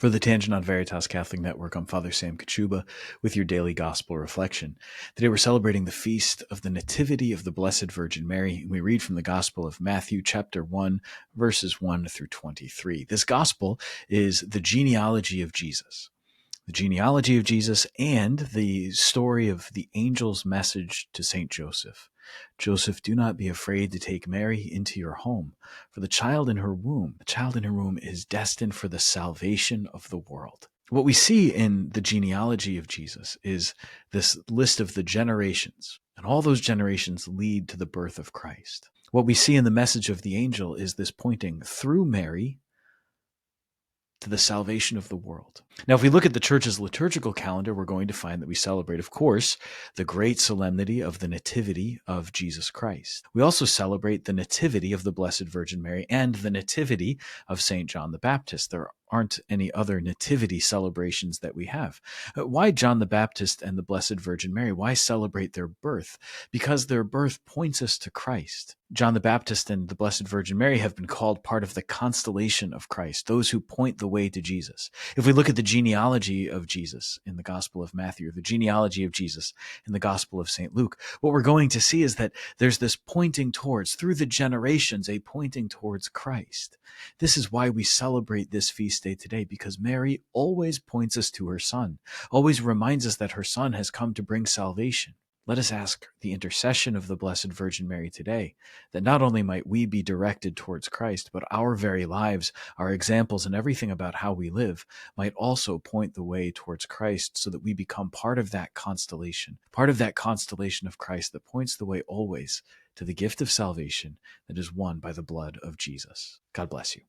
For the Tangent on Veritas Catholic Network, I'm Father Sam Kachuba with your daily gospel reflection. Today we're celebrating the feast of the Nativity of the Blessed Virgin Mary. We read from the Gospel of Matthew, chapter 1, verses 1 through 23. This gospel is the genealogy of Jesus. The genealogy of Jesus and the story of the angel's message to Saint Joseph. Joseph, do not be afraid to take Mary into your home, for the child in her womb is destined for the salvation of the world. What we see in the genealogy of Jesus is this list of the generations, and all those generations lead to the birth of Christ. What we see in the message of the angel is this pointing through Mary to the salvation of the world. Now, if we look at the church's liturgical calendar, we're going to find that we celebrate, of course, the great solemnity of the Nativity of Jesus Christ. We also celebrate the Nativity of the Blessed Virgin Mary and the Nativity of St. John the Baptist. There aren't any other nativity celebrations that we have. Why John the Baptist and the Blessed Virgin Mary? Why celebrate their birth? Because their birth points us to Christ. John the Baptist and the Blessed Virgin Mary have been called part of the constellation of Christ, those who point the way to Jesus. If we look at the genealogy of Jesus in the Gospel of Matthew, or the genealogy of Jesus in the Gospel of St. Luke, what we're going to see is that there's this pointing towards, through the generations, a pointing towards Christ. This is why we celebrate this feast day today, because Mary always points us to her Son, always reminds us that her Son has come to bring salvation. Let us ask the intercession of the Blessed Virgin Mary today, that not only might we be directed towards Christ, but our very lives, our examples, and everything about how we live might also point the way towards Christ, so that we become part of that constellation of Christ that points the way always to the gift of salvation that is won by the blood of Jesus. God bless you.